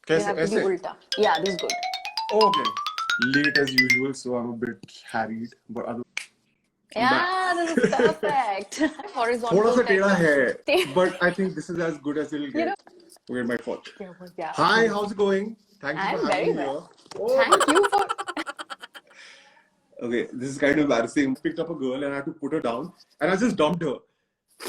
You कैसे have to be ऐसे? ulta. Yeah, this is good. Okay. Late as usual, so I'm a bit harried, but other I'm back. Yeah, this is perfect. थोड़ा Horizontal सा टेढ़ा tension. है, but I think this is as good as it'll You know, get. Okay, my fault. yeah, Hi, please. how's it going? Thank you for I'm having very me well. here. Oh my. Thank you for. Okay, this is kind of embarrassing. Picked up a girl and I had to put her down, and I just dumped her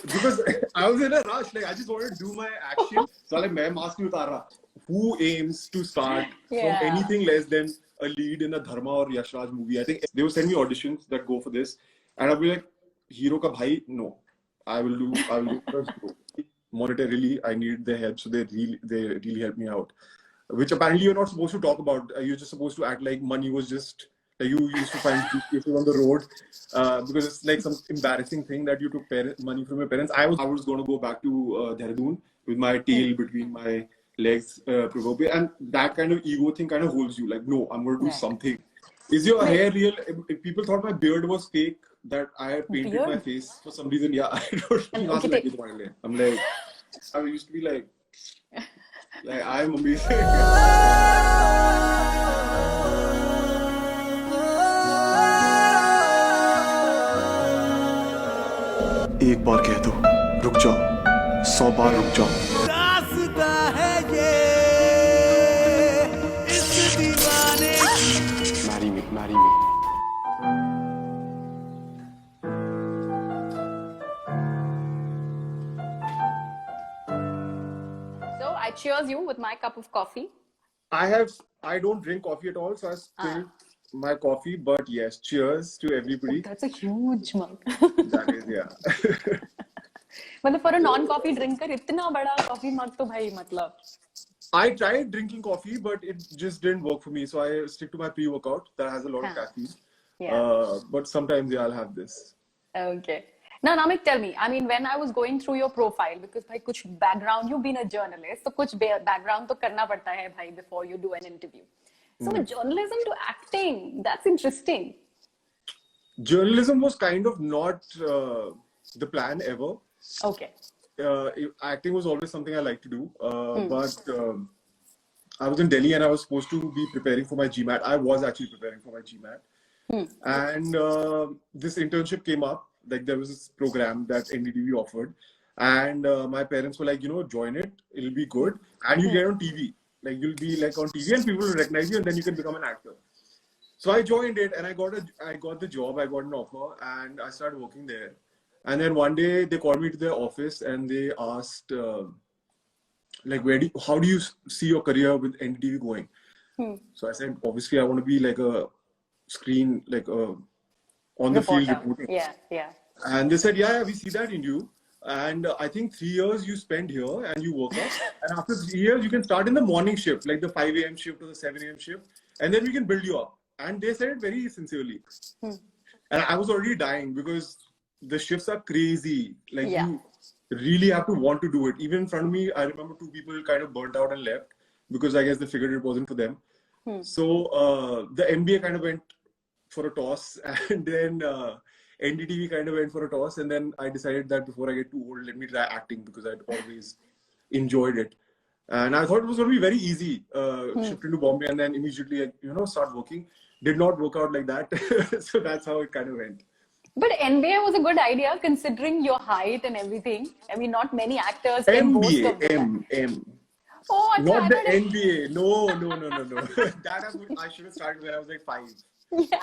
because I was in a rush. Like I just wanted to do my action. So like, मैं mask नहीं उतार रहा. Who aims to start from Yeah. anything less than a lead in a Dharma or Yash Raj movie? I think they will send me auditions that go for this, and I'll be like, hero ka bhai, no, I will do first go. Monetarily, I need their help, so they really help me out. Which apparently you're not supposed to talk about. You're just supposed to act like money was just you used to find people on the road because it's like some embarrassing thing that you took money from your parents. I was going to go back to Dehradun with my tail between my legs, probably, and that kind of ego thing kind of holds you. Like, no, I'm going to do Right. something. Is your hair real? If people thought my beard was fake, that I had painted my Beard? face for some reason. Yeah, I don't And know. okay, I'm like, I used to be like I'm amazing. एक बार कह दो रुक जाओ 100 बार रुक जाओ रास्ता है ये इस दीवाने marry me so I cheers you with my cup of coffee. I don't drink coffee at all, so I spilled my coffee, but yes, cheers to everybody. That's a huge mug. That is, yeah. मतलब for a non-coffee drinker, इतना बड़ा coffee mug तो भाई मतलब. I tried drinking coffee, but it just didn't work for me. So I stick to my pre-workout that has a lot of caffeine. Yeah. But sometimes, yeah, I'll have this. Okay. Now, Namik, tell me. I mean, when I was going through your profile, because भाई कुछ background, you've been a journalist, so कुछ background तो करना पड़ता है भाई before you do an interview. So journalism to acting, that's interesting. Journalism was kind of not the plan ever. Okay. Acting was always something I liked to do. But I was in Delhi and I was supposed to be preparing for my GMAT. I was actually preparing for my GMAT. And this internship came up. Like there was this program that NDTV offered. And my parents were like, join it. It'll be good. And you get on TV. Like you'll be like on TV and people will recognize you and then you can become an actor. So I joined it and I got the job. I got an offer and I started working there. And then one day they called me to their office and they asked, like, how do you see your career with NDTV going? So I said, obviously, I want to be like a screen, like a on the field reporting. Yeah. And they said, yeah, we see that in you. And I think 3 years you spend here and you work up. And after 3 years, you can start in the morning shift, like the 5 a.m. shift or the 7 a.m. shift. And then we can build you up. And they said it very sincerely. And I was already dying because the shifts are crazy. Like you really have to want to do it. Even in front of me, I remember 2 people kind of burnt out and left because I guess they figured it wasn't for them. So the MBA kind of went for a toss, and then NDTV kind of went for a toss, and then I decided that before I get too old, let me try acting because I'd always enjoyed it. And I thought it was going to be very easy, shift into Bombay and then immediately, start working. Did not work out like that. So that's how it kind of went. But NBA was a good idea considering your height and everything. I mean, not many actors can boast of that. M. Oh, not the NBA. No. That I should have started when I was like 5. Yeah.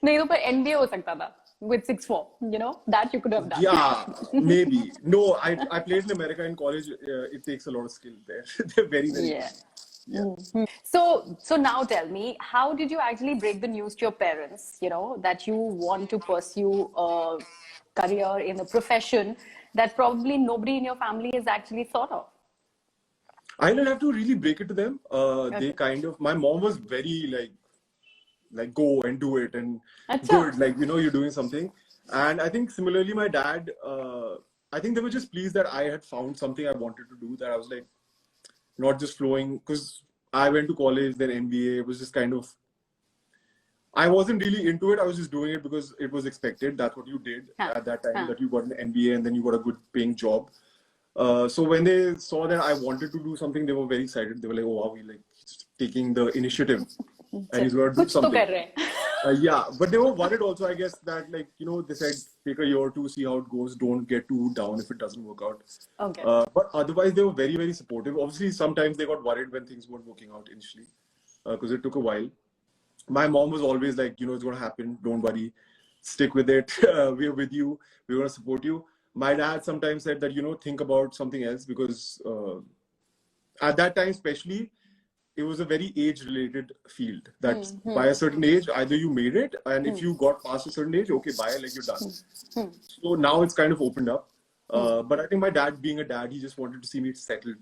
नहीं तो पर NBA हो सकता था with 6'4", that you could have done. Yeah, maybe. No, I played in America in college. It takes a lot of skill there. They're very, very good. Yeah. So now tell me, how did you actually break the news to your parents, that you want to pursue a career in a profession that probably nobody in your family has actually thought of? I didn't have to really break it to them. They kind of, my mom was very like go and do it and good, like, you're doing something. And I think similarly, my dad, I think they were just pleased that I had found something I wanted to do, that I was like, not just flowing, because I went to college, then MBA. It was just kind of, I wasn't really into it. I was just doing it because it was expected. That's what you did at that time, that you got an MBA and then you got a good paying job. So when they saw that I wanted to do something, they were very excited. They were like, "Oh wow, he like he's taking the initiative, and he's going to do कुछ तो something." कर रहे हैं. Yeah, but they were worried also, I guess, that like they said take a year or two, see how it goes. Don't get too down if it doesn't work out. Okay. But otherwise, they were very, very supportive. Obviously, sometimes they got worried when things weren't working out initially, because it took a while. My mom was always like, it's going to happen. Don't worry. Stick with it. We're with you. We're going to support you. My dad sometimes said that, think about something else, because at that time, especially, it was a very age-related field. That by a certain age, either you made it, and if you got past a certain age, okay, bye, like you're done. So now it's kind of opened up. But I think my dad, being a dad, he just wanted to see me settled.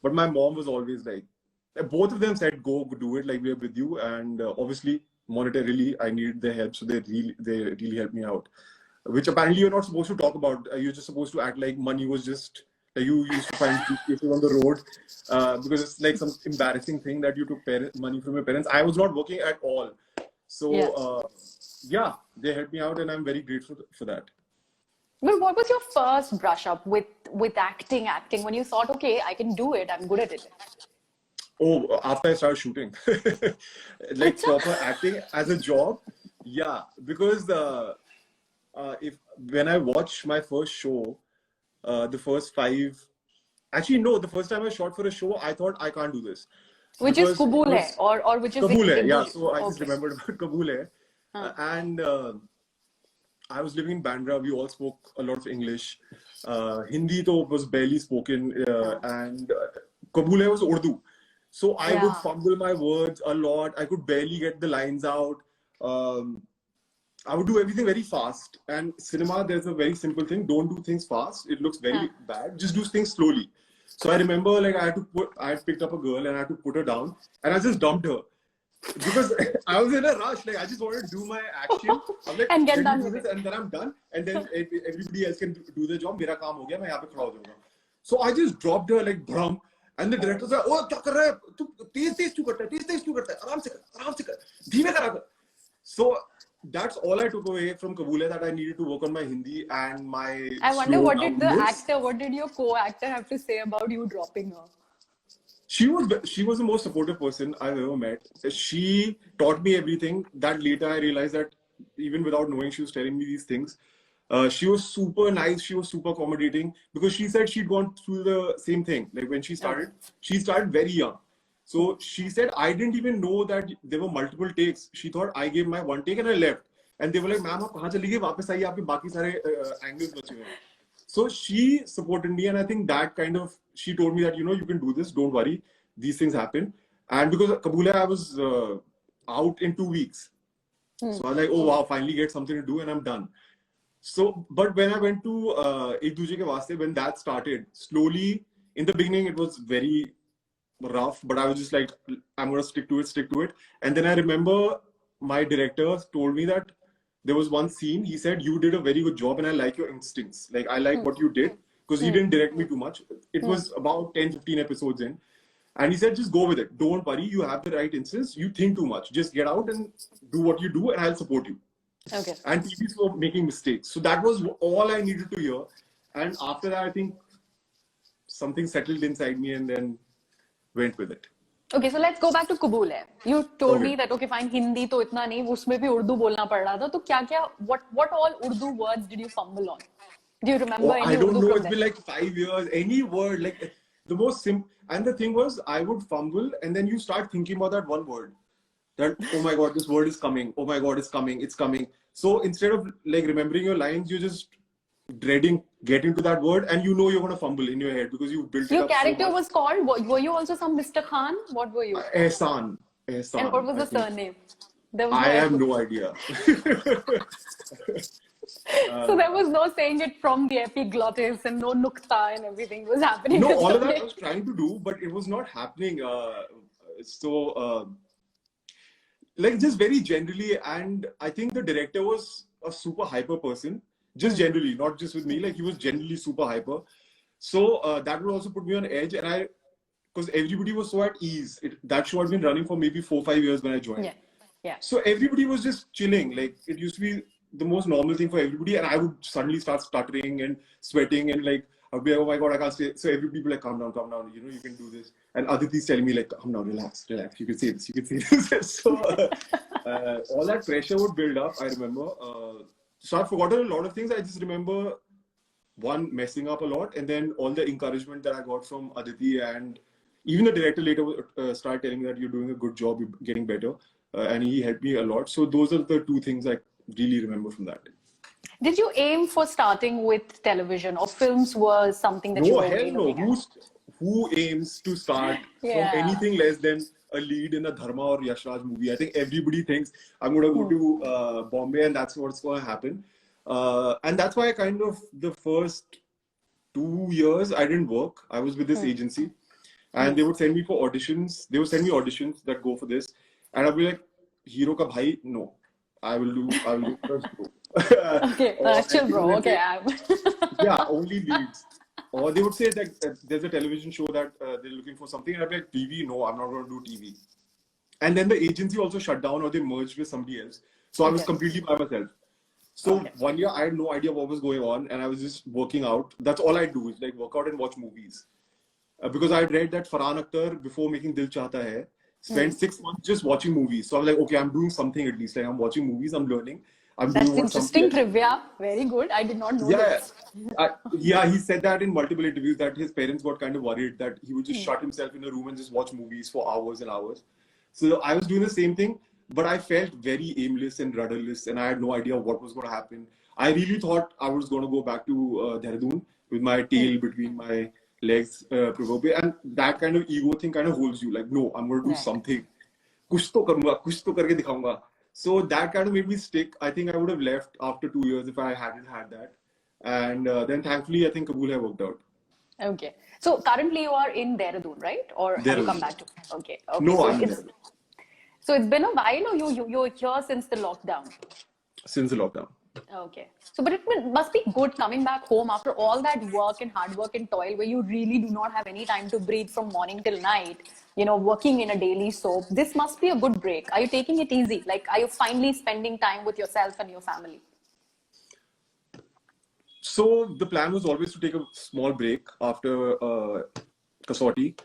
But my mom was always like, both of them said, go do it, like we're with you. And obviously, monetarily, I needed their help, so they really helped me out. Which apparently you're not supposed to talk about. You're just supposed to act like money was just you used to find people on the road, because it's like some embarrassing thing that you took money from your parents. I was not working at all, so yeah, they helped me out, and I'm very grateful for that. Well, what was your first brush up with acting? When you thought, okay, I can do it, I'm good at it. Oh, after I started shooting, like proper acting as a job, yeah, because when I watched my first show. The first 5, actually no, the first time I shot for a show, I thought I can't do this. Which is Kabool Hai, or which is Kabool Hai, yeah. So I just remembered about Kabool Hai, and I was living in Bandra. We all spoke a lot of English. Hindi though was barely spoken, and Kabool Hai was Urdu. So I would fumble my words a lot. I could barely get the lines out. I would do everything very fast. And cinema, there's a very simple thing. Don't do things fast. It looks very bad. Just do things slowly. So I remember like I had picked up a girl and I had to put her down, and I just dumped her. Because I was in a rush. Like I just wanted to do my action. I'm like, and get done with it. And then I'm done. And then everybody else can do their job. Mera kaam ho gaya, main yahan pe khada ho jaunga. So I just dropped her like brum. And the director said, "Oh, kya kar raha hai? Tu तेज क्यों करता है? तेज क्यों करता है? आराम से कर, धीमे करा कर." So that's all I took away from Kabool Hai, that I needed to work on my Hindi and my. I wonder what did your co-actor have to say about you dropping her? She was the most supportive person I've ever met. She taught me everything. That later I realized that even without knowing, she was telling me these things. She was super nice. She was super accommodating, because she said she'd gone through the same thing. Like when she started very young. So she said, I didn't even know that there were multiple takes. She thought I gave my one take and I left. And they were like, "Ma'am, aap kahan chali gayi? Wapas aayiye, aapke baaki sare angles bache huए hain." So she supported me, and I think that kind of, she told me that, you can do this. Don't worry. These things happen. And because Kabool Hai, I was out in 2 weeks. So I was like, oh wow, finally get something to do and I'm done. So, but when I went to Ek Duje Ke Waaste, when that started, slowly, in the beginning, it was very rough, but I was just like, I'm going to stick to it. And then I remember my director told me that there was one scene, he said, you did a very good job and I like your instincts. Like, I like what you did, because he didn't direct me too much. It was about 10, 15 episodes in. And he said, just go with it. Don't worry, you have the right instincts. You think too much. Just get out and do what you do and I'll support you. Okay. And TVs were making mistakes. So that was all I needed to hear. And after that, I think something settled inside me and then went with it. Okay, so let's go back to Kabool Hai. You told me that, okay, fine, Hindi to itna nahi, usme bhi Urdu bolna pad raha tha. To what all Urdu words did you fumble on? Do you remember any I don't Urdu know, from it's been like 5 years. Any word, like the most simple. And the thing was, I would fumble and then you start thinking about that one word. That, oh my God, this word is coming. Oh my God, it's coming. So instead of like remembering your lines, you're just dreading getting to that word, and you're going to fumble in your head because you built it up. Your character was called, were you also some Mr. Khan? What were you? Ehsan. And what was the surname? I have no idea. So there was no saying it from the epiglottis and no nukta and everything was happening. No, all of that I was trying to do, but it was not happening. Like just very generally, and I think the director was a super hyper person, just generally, not just with me, like he was generally super hyper. So that would also put me on edge, and because everybody was so at ease. That show had been running for maybe 4-5 years when I joined. Yeah. So everybody was just chilling. Like it used to be the most normal thing for everybody, and I would suddenly start stuttering and sweating, and like I'd be like, oh my God, I can't say. So every people like, calm down. You know, you can do this. And Aditi's telling me like, calm down, relax. You can say this. You can say this. So all that pressure would build up. I remember. So I've forgotten a lot of things. I just remember one, messing up a lot, and then all the encouragement that I got from Aditi, and even the director later started telling me that you're doing a good job, you're getting better, and he helped me a lot. So those are the two things I really remember from that. Did you aim for starting with television, or films was something that you No, were hell only no. looking at? Who aims to start from Yeah. anything less than a lead in a Dharma or Yash Raj movie? I think everybody thinks I'm going to go to Bombay and that's what's going to happen. And that's why the first 2 years I didn't work. I was with this agency, and they would send me for auditions. They would send me auditions that go for this, and I'd be like, "Hero ka bhai, no, I will do first go." Okay, Or chill, people bro. would Okay, say, yeah, only leads. Or they would say that there's a television show that they're looking for something, and I'd be like, TV, no, I'm not going to do TV. And then the agency also shut down, or they merged with somebody else. So I was Okay. completely by myself. So Okay. 1 year, I had no idea what was going on, and I was just working out. That's all I do, is like work out and watch movies. Because I read that Farhan Akhtar, before making Dil Chahta Hai, spent 6 months just watching movies. So I was like, okay, I'm doing something at least. Like I'm watching movies, I'm learning, I'm That's doing what somebody interesting else. trivia. Very good. I did not know Yeah, this. yeah, he said that in multiple interviews that his parents got kind of worried that he would just shut himself in a room and just watch movies for hours and hours. So I was doing the same thing, but I felt very aimless and rudderless, and I had no idea what was going to happen. I really thought I was going to go back to Dehradun with my tail between my legs, probably, and that kind of ego thing kind of holds you. Like, no, I'm going to do Right. something. कुछ तो करूंगा, कुछ तो करके दिखाऊंगा. So that kind of made me stick. I think I would have left after 2 years if I hadn't had that. And then thankfully, I think Kabul had worked out. Okay. So currently you are in Dehradun, right? Or have you come Dehradun. back to? Okay. Okay. No, So I'm in it's Dehradun so it's been a while, or you're here since the lockdown? since the lockdown. Okay. So, but must be good coming back home after all that work and hard work and toil, where you really do not have any time to breathe from morning till night. You know, working in a daily soap. This must be a good break. Are you taking it easy? Like, are you finally spending time with yourself and your family? So the plan was always to take a small break after Kasauti.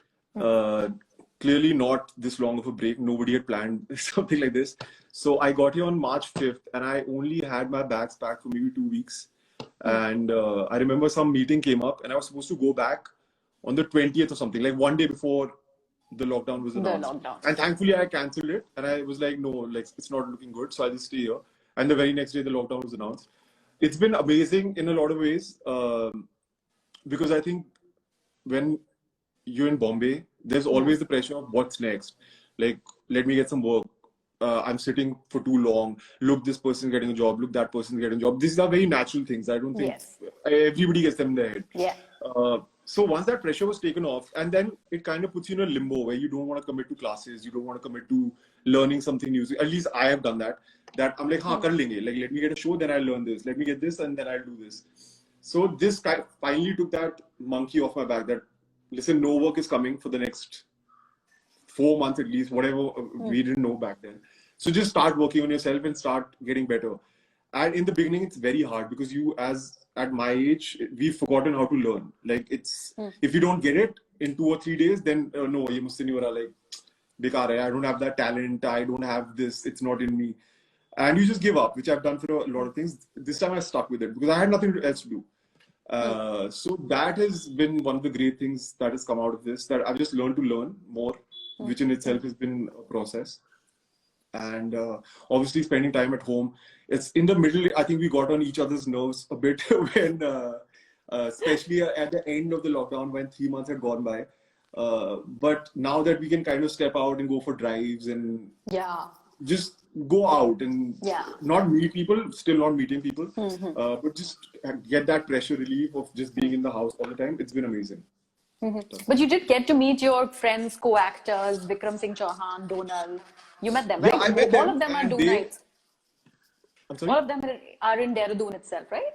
Clearly not this long of a break. Nobody had planned something like this. So I got here on March 5th, and I only had my bags packed for maybe 2 weeks. And I remember some meeting came up, and I was supposed to go back on the 20th or something, like one day before the lockdown was The announced. lockdown. And thankfully, I cancelled it, and I was like, no, like it's not looking good, so I'll just stay here. And the very next day, the lockdown was announced. It's been amazing in a lot of ways, because I think when you're in Bombay, there's always the pressure of what's next. Like, let me get some work. I'm sitting for too long. Look, this person's getting a job. Look, that person's getting a job. These are very natural things. I don't think Yes. everybody gets them in their head. Yeah. So once that pressure was taken off, and then it kind of puts you in a limbo where you don't want to commit to classes, you don't want to commit to learning something new. At least I have done that. That I'm like, हाँ कर लेंगे. Like, let me get a show, then I'll learn this. Let me get this, and then I'll do this. So this guy finally took that monkey off my back. That listen, no work is coming for the next 4 months at least. Whatever we didn't know back then. So just start working on yourself and start getting better. And in the beginning, it's very hard because at my age, we've forgotten how to learn. Like if you don't get it in 2 or 3 days, then no, ye mujhse nahi ho raha, like bekar hai, I don't have that talent, I don't have this, it's not in me. And you just give up, which I've done for a lot of things. This time I stuck with it because I had nothing else to do. So that has been one of the great things that has come out of this, that I've just learned to learn more, which in itself has been a process. And obviously spending time at home. It's in the middle, I think we got on each other's nerves a bit when, especially at the end of the lockdown when 3 months had gone by. But now that we can kind of step out and go for drives and Yeah. just go out and not meet people, still not meeting people, but just get that pressure relief of just being in the house all the time. It's been amazing. But you did get to meet your friends, co-actors, Vikram Singh Chauhan, Donal. You met them, right? Yeah, I met All them, of them are and Donaites. I'm All sorry? of them are in Dehradun itself, right?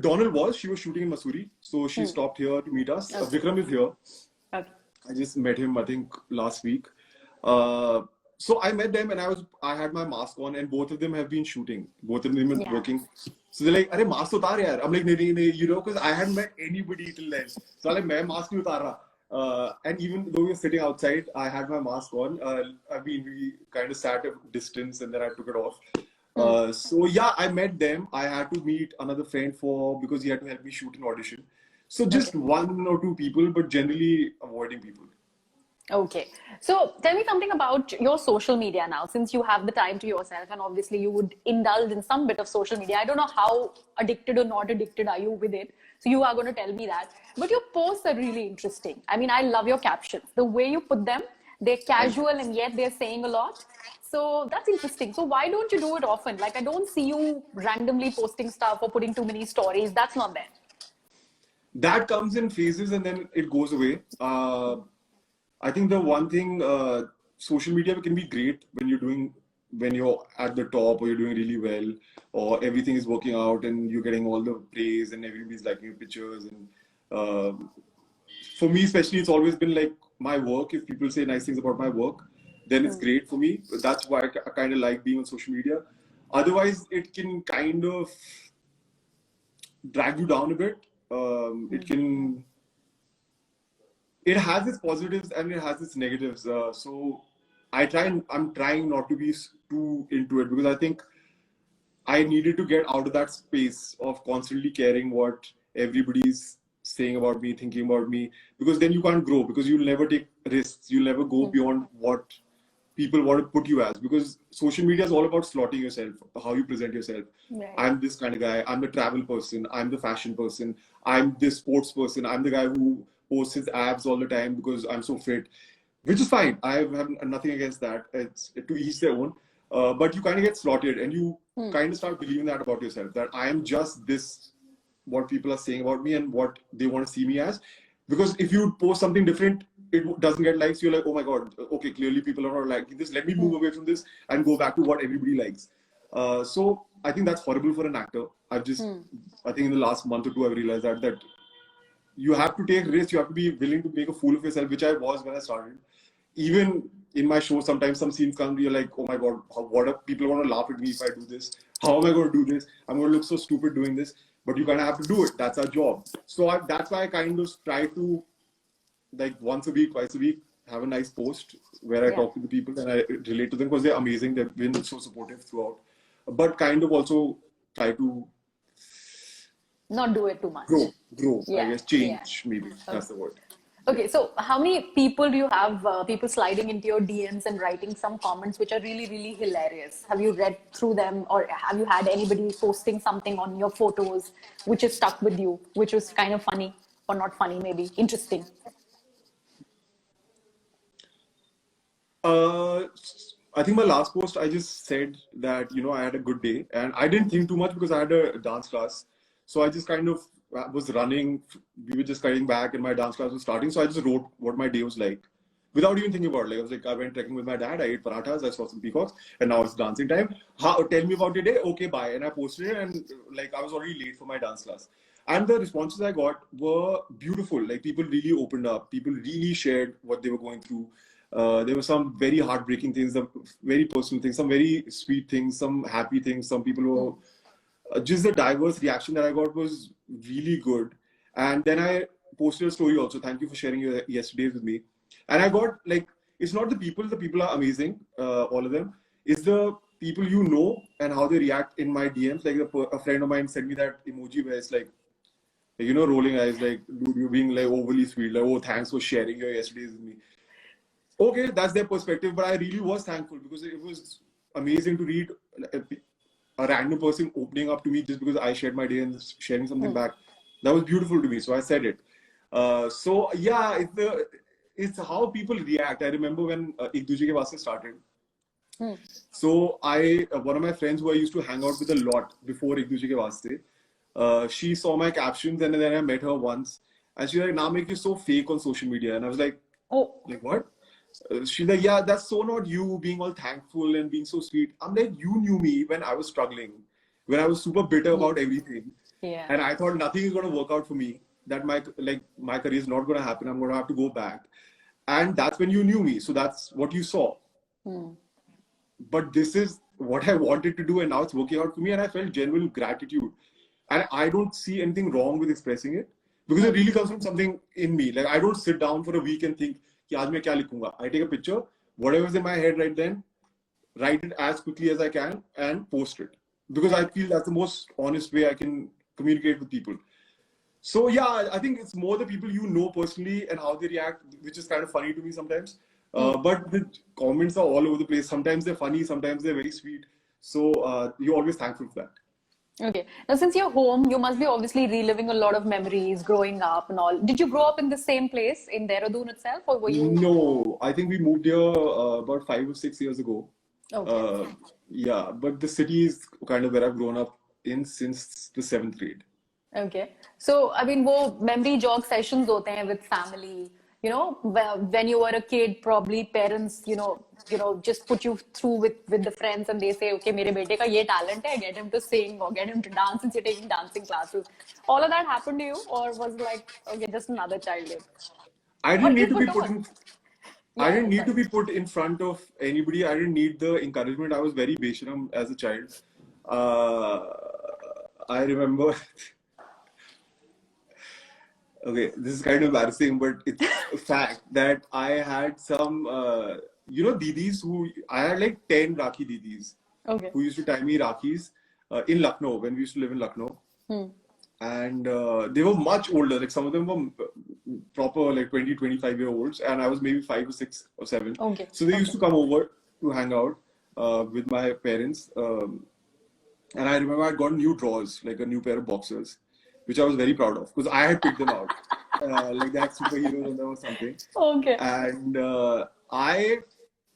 Donal she was shooting in Mussoorie, so she stopped here to meet us. Vikram is here. Okay. I just met him, I think, last week. Uh, so I met them and I had my mask on and both of them have been shooting. Both of them are Yeah. working. So they're like, "Arey mask to utar yaar." I'm like, "Nee, you know, because I hadn't met anybody till then." So I'm like, "मैं mask नहीं उतार रहा." And even though we were sitting outside, I had my mask on. I mean, we kind of sat at a distance and then I took it off. So yeah, I met them. I had to meet another friend because he had to help me shoot an audition. So just Okay. one or two people, but generally avoiding people. Okay. So tell me something about your social media now, since you have the time to yourself and obviously you would indulge in some bit of social media. I don't know how addicted or not addicted are you with it. So you are going to tell me that. But your posts are really interesting. I mean, I love your captions. The way you put them, they're Thank you. casual and yet they're saying a lot. So that's interesting. So why don't you do it often? Like, I don't see you randomly posting stuff or putting too many stories. That's not there. That comes in phases and then it goes away. I think the one thing, social media can be great when you're at the top or you're doing really well or everything is working out and you're getting all the praise and everybody's liking your pictures. And for me, especially, it's always been like my work. If people say nice things about my work, then it's great for me. That's why I kind of like being on social media. Otherwise, it can kind of drag you down a bit. It has its positives and it has its negatives. So I'm trying not to be too into it because I think I needed to get out of that space of constantly caring what everybody's saying about me, thinking about me, because then you can't grow because you'll never take risks. You'll never go beyond what people want to put you as, because social media is all about slotting yourself, how you present yourself. Right. I'm this kind of guy. I'm the travel person. I'm the fashion person. I'm this sports person. I'm the guy who posts his abs all the time because I'm so fit, which is fine. I have nothing against that. It's to each their own. But you kind of get slotted and you kind of start believing that about yourself, that I am just this, what people are saying about me and what they want to see me as. Because if you post something different, it doesn't get likes. You're like, oh my God, okay, clearly people are not liking this. Let me move away from this and go back to what everybody likes. So I think that's horrible for an actor. I think in the last month or two, I've realized that you have to take risks. You have to be willing to make a fool of yourself, which I was when I started. Even in my show, sometimes some scenes come, you're like, oh my God, what are people going to laugh at me if I do this? How am I going to do this? I'm going to look so stupid doing this. But you kind of have to do it. That's our job. So that's why I kind of try to, like, once a week, twice a week, have a nice post where I talk to the people and I relate to them because they're amazing. They've been so supportive throughout. But kind of also try to Not do it too much. grow, I guess, change, maybe. That's the word. Okay, so how many people do you have, people sliding into your DMs and writing some comments which are really, really hilarious? Have you read through them, or have you had anybody posting something on your photos which is stuck with you, which was kind of funny or not funny, maybe interesting? I think my last post, I just said that, I had a good day and I didn't think too much because I had a dance class. So I just kind of was running. We were just coming back and my dance class was starting. So I just wrote what my day was like without even thinking about it. Like, I was like, I went trekking with my dad. I ate parathas. I saw some peacocks and now it's dancing time. Tell me about your day. Okay, bye. And I posted it and like I was already late for my dance class. And the responses I got were beautiful. Like people really opened up. People really shared what they were going through. There were some very heartbreaking things, some very personal things, some very sweet things, some happy things. Some people were just the diverse reaction that I got was really good. And then I posted a story also. Thank you for sharing your yesterdays with me. And I got like, it's not the people are amazing, all of them. It's the people and how they react in my DMs. Like a friend of mine sent me that emoji where it's like, rolling eyes, like, dude, you're being like overly sweet. Like, oh, thanks for sharing your yesterdays with me. Okay, that's their perspective, but I really was thankful because it was amazing to read a random person opening up to me just because I shared my day and sharing something back. That was beautiful to me, so I said it. So yeah, it's how people react. I remember when Ek Duje Ke Vaste started. So one of my friends who I used to hang out with a lot before Ek Duje Ke Vaste, she saw my captions and then I met her once, and she's like, "Now make you so fake on social media," and I was like, Oh, like what? She's like, yeah, that's so not you being all thankful and being so sweet. I'm like, you knew me when I was struggling, when I was super bitter about everything. yeah. And I thought nothing is going to work out for me, that my career is not going to happen. I'm going to have to go back. And that's when you knew me. So that's what you saw. but this is what I wanted to do, and now it's working out for me, and I felt genuine gratitude. And I don't see anything wrong with expressing it because it really comes from something in me. Like I don't sit down for a week and think, कि आज मैं क्या लिखूंगा. I take a picture, whatever's in my head right then, write it as quickly as I can and post it because I feel that's the most honest way I can communicate with people. So yeah, I think it's more the people you know personally and how they react, which is kind of funny to me sometimes. But the comments are all over the place. Sometimes they're funny, sometimes they're very sweet. So you're always thankful for that. Okay. Now, since you're home, you must be obviously reliving a lot of memories growing up and all. Did you grow up in the same place in Dehradun itself, or were you? No, I think we moved here about 5 or 6 years ago. Okay. Yeah, but the city is kind of where I've grown up in since the 7th grade. Okay. So, I mean, वो memory jog sessions होते हैं with family. You know, when you were a kid, probably parents, just put you through with the friends, and they say, okay, मेरे बेटे का ये talent है, get him to sing or get him to dance since you're taking dancing classes. All of that happened to you, or was like, okay, just another childhood? I Or didn't need if to be at put all. in. I didn't need to Sorry. be put in front of anybody. I didn't need the encouragement. I was very Besharam as a child. Uh, I remember. Okay, this is kind of embarrassing, but it's a fact that I had some, didis I had like 10 Rakhi didis Okay. who used to tie me Rakhis in Lucknow when we used to live in Lucknow. And they were much older. Like some of them were proper like 20, 25-year-olds, and I was maybe 5 or 6 or 7. Okay. So they used Okay. to come over to hang out with my parents. And I remember I'd got new drawers, like a new pair of boxers, which I was very proud of because I had picked them out. Like that superheroes on them or something. Okay. And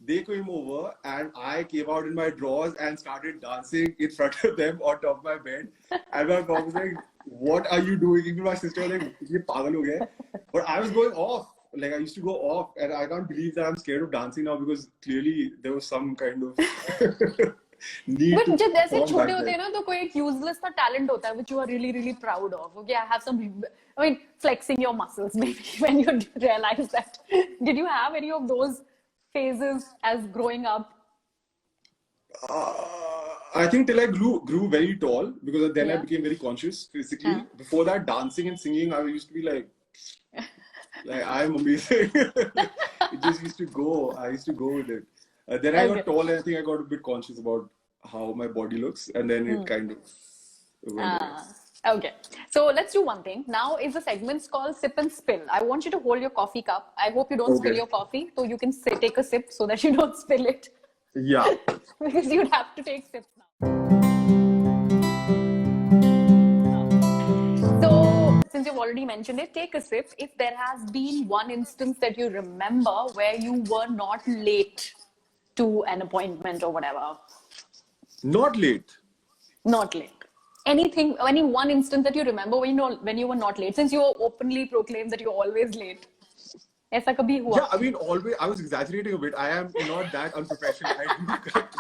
they came over and I came out in my drawers and started dancing in front of them on top of my bed. And my mom was like, what are you doing? Even my sister was like, "Ye pagal ho gaya." But I was going off. Like I used to go off, and I can't believe that I'm scared of dancing now because clearly there was some kind of need But to जब जैसे perform छोटे back होते हैं then. ना तो कोई एक useless सा talent होता है which you are really really proud of. Okay, I have some, I mean, flexing your muscles maybe when you realize that. Did you have any of those phases as growing up? I think till I grew very tall because then I Yeah. became very conscious Huh. physically. Before that, dancing and singing, I used to be like I'm amazing. It just used to go. I used to go with it. Then I got Okay. tall, and I think I got a bit conscious about how my body looks, and then it kind of went away. Ah, okay. So let's do one thing. Now is the segments called sip and spill. I want you to hold your coffee cup. I hope you don't spill Okay. your coffee, so you can take a sip so that you don't spill it. Yeah. Because you'd have to take sips now. So, since you've already mentioned it, take a sip. If there has been one instance that you remember where you were not late to an appointment or whatever, Not late. not late. Anything, any one instance that you remember when you were not late, since you openly proclaim that you're always late. ऐसा कभी हुआ? Yeah, I mean, always, I was exaggerating a bit. I am not that unprofessional. I do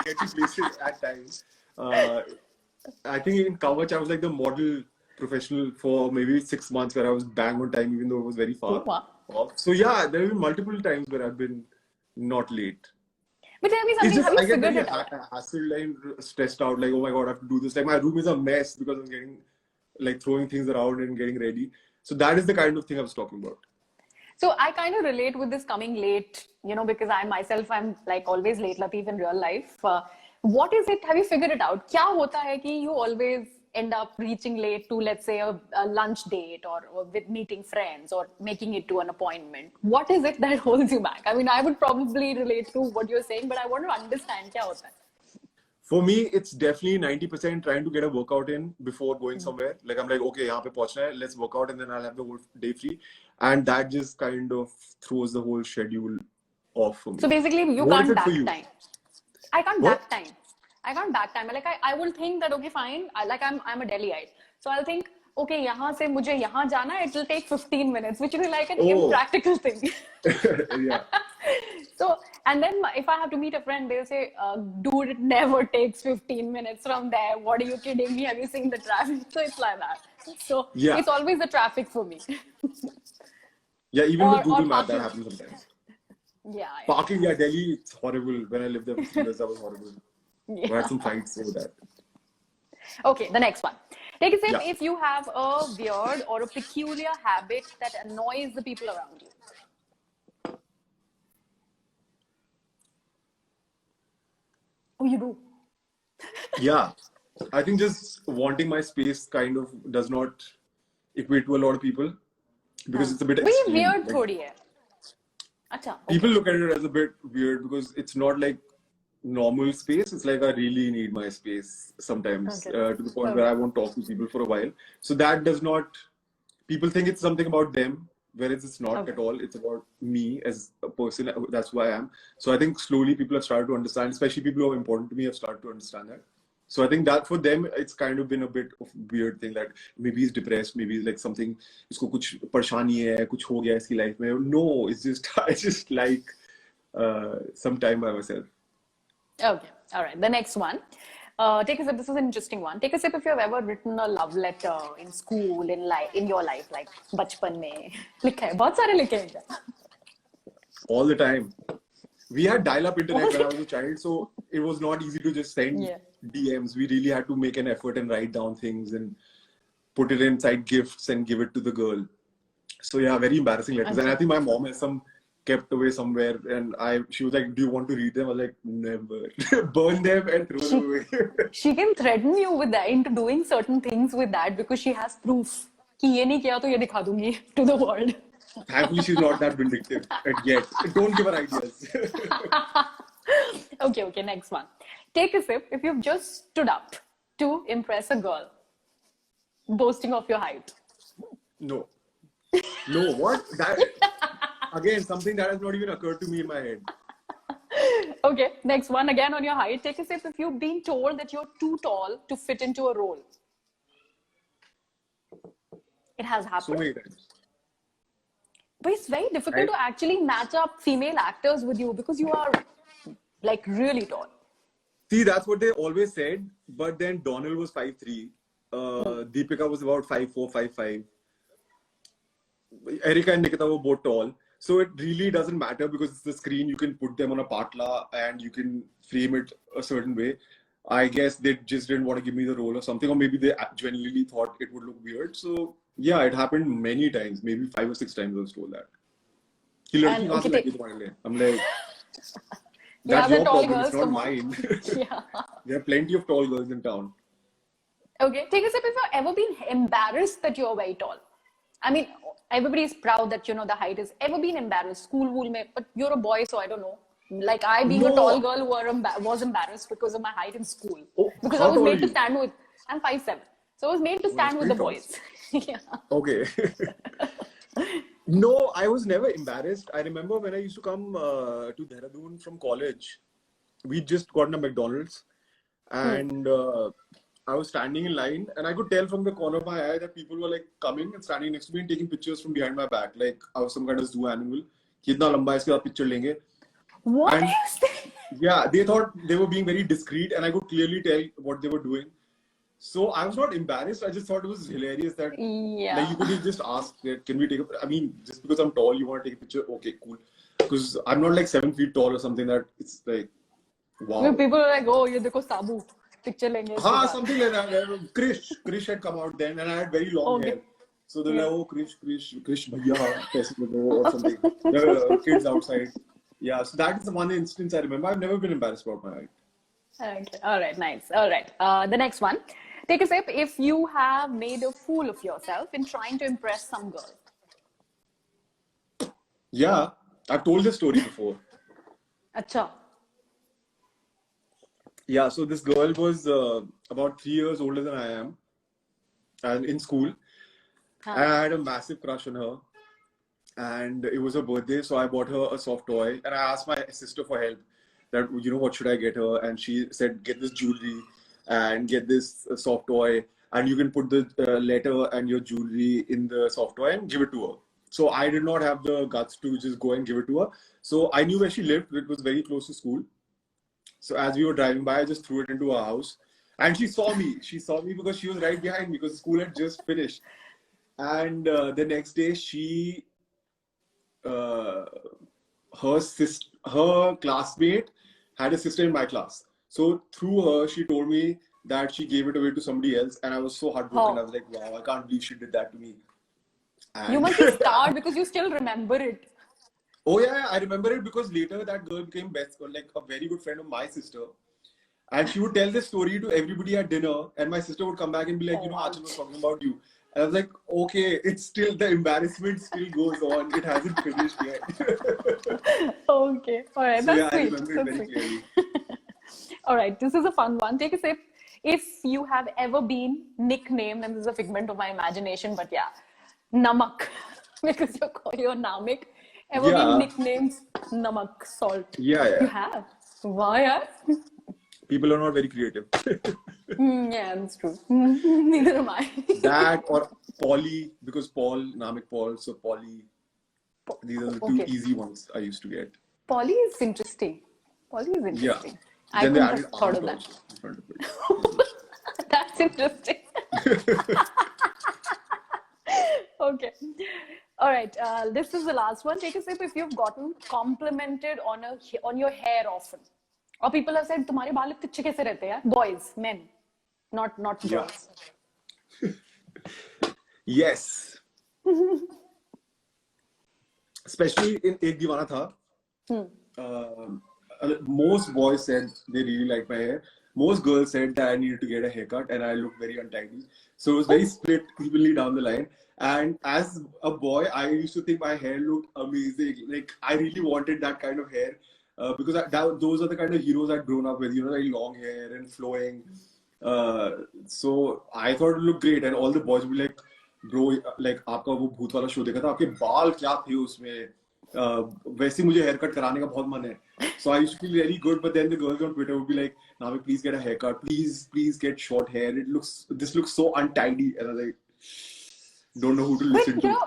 get to places at times. I think in Kavach, I was like the model professional for maybe 6 months where I was bang on time, even though it was very far Wow. off. So, yeah, there have been multiple times where I've been not late. But tell me It's something, just, have you I get figured very it out? hassled and stressed out. Like, oh my God, I have to do this. Like, my room is a mess because I'm getting, like, throwing things around and getting ready. So, that is the kind of thing I was talking about. So I kind of relate with this coming late, because I myself, I'm like always late, Latif, in real life. What is it? Have you figured it out? क्या होता है कि you always end up reaching late to, let's say, a lunch date or with meeting friends or making it to an appointment? What is it that holds you back? I mean, I would probably relate to what you're saying, but I want to understand क्या होता है. For me, it's definitely 90% trying to get a workout in before going somewhere. Like I'm like, okay, यहाँ पे पहुंचना है, let's work out, and then I'll have the whole day free, and that just kind of throws the whole schedule off for So me. basically, you What is can't it for back you? time. I can't What? back time. I can't back time. Like I will think that okay, fine. I'm a Delhiite, so I'll think okay, यहाँ से मुझे यहाँ जाना है. It will take 15 minutes, which will be like an Oh, impractical thing. yeah. So and then if I have to meet a friend, they'll say, "Dude, it never takes 15 minutes from there. What are you kidding me? Have you seen the traffic?" So it's like that. So Yeah. it's always the traffic for me. Yeah, even with or Google Map, that possible. happens sometimes. Yeah, Parking, yeah, Delhi, it's horrible. When I lived there for 3 years, that was horrible. yeah. I had Yeah. some fights over that. Okay, the next one. Take a sip Yeah. if you have a weird or a peculiar habit that annoys the people around you. Oh, you do. Yeah. I think just wanting my space kind of does not equate to a lot of people because हाँ. it's a bit भाई ये extreme. weird Like, थोड़ी है. अच्छा, people okay. look at it as a bit weird because it's not like normal space. It's like I really need my space sometimes Okay. to the point where Okay. I won't talk to people for a while. So that does not, people think it's something about them, whereas it's not Okay. at all. It's about me as a person. That's who I am. So I think slowly people have started to understand, especially people who are important to me have started to understand that. So I think that for them, it's kind of been a bit of a weird thing that maybe he's depressed, maybe like something, इसको कुछ परेशानी है, कुछ हो गया इसकी life में. No, it's just I just like some time by myself. Okay. All right. The next one. Take a sip. This is an interesting one. Take a sip if you have ever written a love letter in school, in life, in your life, like बचपन में लिखा है. बहुत सारे लिखे हैं क्या? All the time. We had dial-up internet All when I the was a child, so it was not easy to just send Yeah. DMs. We really had to make an effort and write down things and put it inside gifts and give it to the girl. So yeah, very embarrassing letters. And I अच्छा. think my mom has some kept away somewhere, and she was like, "Do you want to read them?" I was like, "Never." Burn them and throw them away. She can threaten you with that into doing certain things with that because she has proof कि ये नहीं किया तो ये दिखा दूंगी to the world. Thankfully, she's not that vindictive yet. Don't give her ideas. Okay, okay, next one. Take a sip if you've just stood up to impress a girl, boasting of your height. No. No, what? That again, something that has not even occurred to me in my head. Okay, next one again on your height. Take a sip if you've been told that you're too tall to fit into a role. It has So happened. many times. But it's very difficult I, to actually match up female actors with you because you are like really tall. See, that's what they always said. But then Donald was 5'3". Deepika was about 5'4", 5'5". Erika and Nikita were both tall. So it really doesn't matter because it's the screen. You can put them on a patla and you can frame it a certain way. I guess they just didn't want to give me the role or something, or maybe they genuinely thought it would look weird. So yeah, it happened many times, maybe 5 or 6 times I was told that. कि लड़की And कहाँ okay, से लगी तुम्हारे लिए? I'm like, you that's have the your tall problem, girls. it's not Come on. mine. Yeah. There are plenty of tall girls in town. Okay, take a sip if you've ever been embarrassed that you're very tall. I mean, everybody is proud that you know the height is ever been embarrassed. School wool mein, but you're a boy, so I don't know. Like I being a tall No. girl was embarrassed because of my height in school. Oh, Because I how was tall are made to you? stand with I'm 5'7". So I was made to Oh, that's stand with the pretty tall. boys. Yeah. Okay. No, I was never embarrassed. I remember when I used to come to Dehradun from college, we just gotten a McDonald's and I was standing in line and I could tell from the corner of my eye that people were like coming and standing next to me and taking pictures from behind my back, like I was some kind of zoo animal. कितना लंबा है इसके बाद picture लेंगे. What And is this? yeah, they thought they were being very discreet and I could clearly tell what they were doing. So I was not embarrassed. I just thought it was hilarious that like you Yeah. could just ask, can we take a? I mean, just because I'm tall, you want to take a picture? Okay, cool. Because I'm not like 7 feet tall or something that it's like, wow. People are like, oh, ये देखो साबू picture लेंगे इसके बाद. Something like that. Krish had come out then, and I had very long Okay. hair. So they're Yeah. like, oh, Krish, bhaiya, paise de do or something. The kids outside. Yeah, so that is the one instance I remember. I've never been embarrassed about my height. Okay. All right. Nice. All right. The next one. Take a sip if you have made a fool of yourself in trying to impress some girl. Yeah, I've told this story before. Acha. Yeah, so this girl was about 3 years older than I am, and in school, Huh. and I had a massive crush on her. And it was her birthday, so I bought her a soft toy, and I asked my sister for help. That what should I get her? And she said, get this jewelry and get this soft toy, and you can put the letter and your jewelry in the soft toy and give it to her. So I did not have the guts to just go and give it to her. So I knew where she lived. It was very close to school. So as we were driving by, I just threw it into her house. And she saw me. She saw me because she was right behind me because school had just finished. And the next day, she her classmate had a sister in my class. So through her, she told me that she gave it away to somebody else, and I was so heartbroken. I Oh, was like, wow, I can't believe she did that to me. you And must be scarred because you still remember it. oh yeah, I remember it because later that girl became best, like a very good friend of my sister. And she would tell this story to everybody at dinner, and my sister would come back and be like, you Oh, know, Achal was ouch. talking about you. And I was like, okay, it's still, the embarrassment still goes on. It hasn't finished yet. Okay. All right. So yeah, That's I sweet. remember it That's very sweet. clearly. All right. This is a fun one. Take a sip. If you have ever been nicknamed, and this is a figment of my imagination, but yeah, Namak, because you're Namik, ever been Yeah, nicknamed Namak, salt. yeah, You yeah. have. Why? Yeah? People are not very creative. Yeah, that's true. Neither am I. That or Polly, because Paul, Namik Paul, so Polly. These are the two Okay. easy ones I used to get. Polly is interesting. Polly is Yeah. interesting. I Then they couldn't have added thought aunt of that. also in front of it. That's interesting. Okay. All right. This is the last one. Take a sip if you've gotten complimented on your hair often. Or people have said, तुम्हारे बाल इतने अच्छे कैसे रहते हैं? Boys, men, not Yeah. girls. Yes. Especially in Ek Deewana Tha. Most boys said they really like my hair. Most girls said that I needed to get a haircut and I looked very untidy. So it was very split evenly down the line. And as a boy, I used to think my hair looked amazing. Like I really wanted that kind of hair because those are the kind of heroes I'd grown up with. You know, like long hair and flowing. So I thought it looked great, and all the boys would be like, "Bro, like आपका वो भूत वाला show देखा था, आपके बाल क्या थे उसमें? वैसे मुझे हेयर कट कराने का बहुत मन है." So I used to feel very good, but then the girls on Twitter would be like, "Nami, please get a haircut. Please get short hair. This looks so untidy." And I was like, don't know who to With listen you to. know,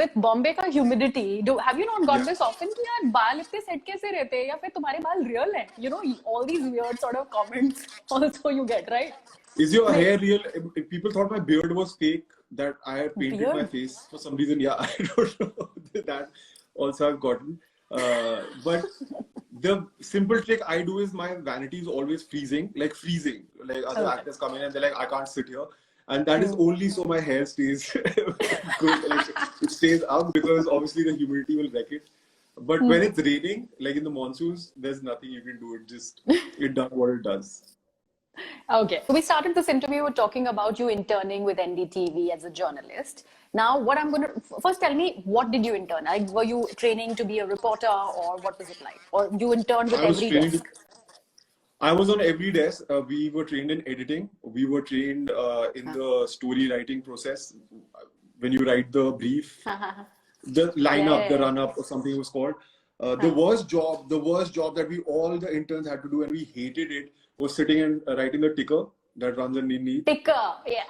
with Bombay का humidity, have you not got Yeah. this often कि यार बाल इतने set कैसे रहते हैं या फिर तुम्हारे बाल real हैं? You know, all these weird sort of comments also you get, right? Is your Like hair real? If people thought my beard was fake, that I had painted my beard. face for some reason. Yeah, I don't know. That also I've gotten. But the simple trick I do is my vanity is always freezing, like freezing. Like other Okay. actors come in and they're like, I can't sit here. And that is only so my hair stays good. Like it stays up because obviously the humidity will wreck it. But when it's raining, like in the monsoons, there's nothing you can do. It does what it does. Okay. So we started this interview with talking about you interning with NDTV as a journalist. Now, what I'm going to first tell me, what did you intern? Like, were you training to be a reporter, or what was it like? Or you interned with I was every training to desk? I was on every desk. We were trained in editing. We were trained in the story writing process. When you write the brief, the lineup, the Yeah. run up, or something it was called. Huh. The worst job that we all the interns had to do, and we hated it, was sitting and writing the ticker that runs underneath. Ticker. Yeah.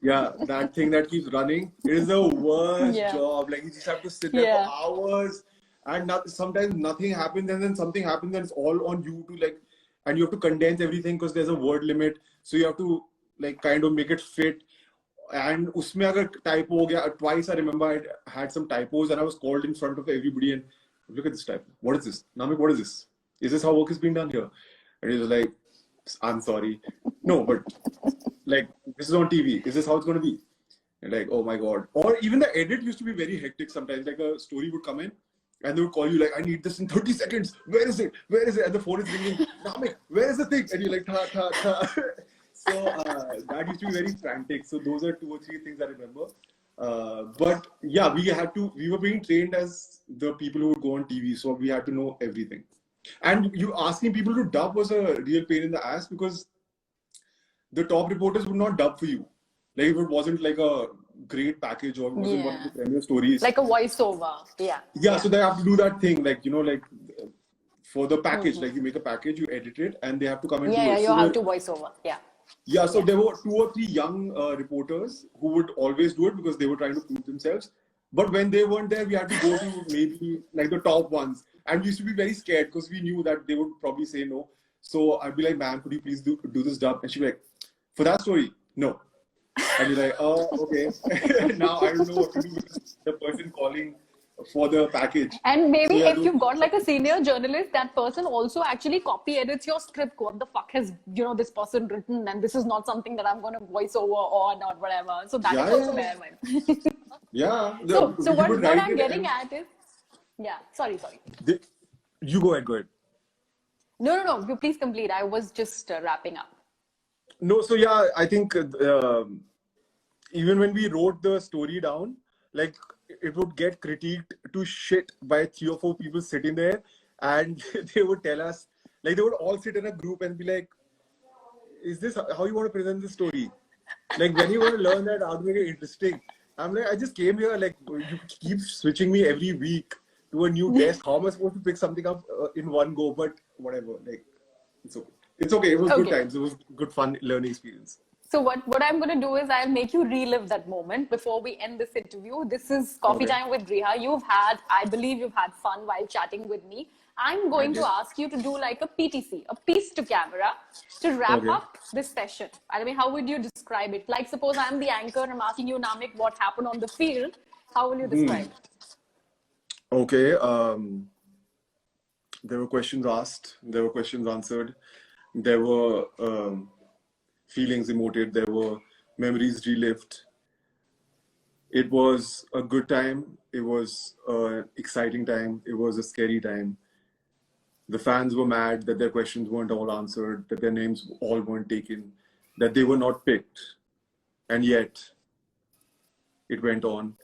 Yeah, that thing that keeps running. It is the worst Yeah. job. Like you just have to sit there for Yeah. hours, and sometimes nothing happens, and then something happens, and it's all on you to like, and you have to condense everything because there's a word limit. So you have to like kind of make it fit. And उसमें अगर typo हो गया, twice I remember I had some typos and I was called in front of everybody and look at this typo. What is this? Namik, what is this? Is this how work is being done here? And he was like, I'm sorry. No, but like this is on TV. Is this how it's going to be? And like, oh my God. Or even the edit used to be very hectic sometimes. Like a story would come in and they would call you like, I need this in 30 seconds. Where is it? Where is it? And the phone is ringing. Namik, where is the thing? And you're like, tha, tha, tha. So that used to be very frantic. So those are 2 or 3 things I remember. But yeah, we were being trained as the people who would go on TV. So we had to know everything. And you asking people to dub was a real pain in the ass because the top reporters would not dub for you. Like if it wasn't like a great package or it wasn't one of the Yeah. premier stories. Like a voiceover. Yeah. Yeah, so they have to do that thing, like like for the package, like you make a package, you edit it, and they have to come and do Yeah, it. you So have to voiceover. Yeah. yeah, so there were 2 or 3 young reporters who would always do it because they were trying to prove themselves. But when they weren't there, we had to go to maybe like the top ones, and we used to be very scared because we knew that they would probably say no. So I'd be like, "Ma'am, could you please do this dub?" And she'd be like, "For that story, no." And you're like, "Oh, okay." Now I don't know what to do with the person calling for the package. And maybe So, yeah, if you've got like a senior journalist, that person also actually copy edits your script. What the fuck has, this person written, and this is not something that I'm going to voice over on or whatever. So that is also there, man. Yeah. So You could what write I'm it getting and at is, yeah, sorry. you go ahead, go ahead. No, you please complete. I was just wrapping up. No, so yeah, I think even when we wrote the story down, like it would get critiqued to shit by 3 or 4 people sitting there, and they would tell us, like they would all sit in a group and be like, "Is this how you want to present the story? Like when you want to learn that how to make it interesting?" I'm like, I just came here, like you keep switching me every week to a new desk. How am I supposed to pick something up in one go? But whatever, like it's okay. It's okay. It was good Okay. times. It was good fun learning experience. So what I'm going to do is I'll make you relive that moment before we end this interview. This is Coffee Okay. Time with Riha. I believe you've had fun while chatting with me. I'm I going to did. ask you to do like a PTC, a piece to camera, to wrap Okay. up this session. I mean, how would you describe it? Like, suppose I'm the anchor and I'm asking you, Namik, what happened on the field. How will you describe it? Okay. There were questions asked. There were questions answered. There were feelings emoted. There were memories relived. It was a good time. It was an exciting time. It was a scary time. The fans were mad that their questions weren't all answered, that their names all weren't taken, that they were not picked. And yet, it went on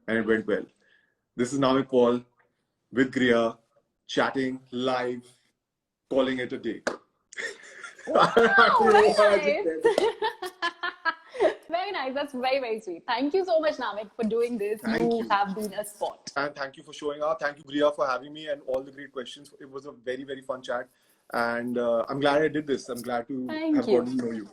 and it went well. This is Namik Paul with Griya, chatting live, calling it a day. Wow, I don't very know why I just nice. said that. Very nice. That's very, very sweet. Thank you so much, Namik, for doing this. Thank You you. have been a sport. And thank you for showing up. Thank you, Griya, for having me and all the great questions. It was a very, very fun chat. And I'm glad I did this. I'm glad to Thank have you. gotten to know you.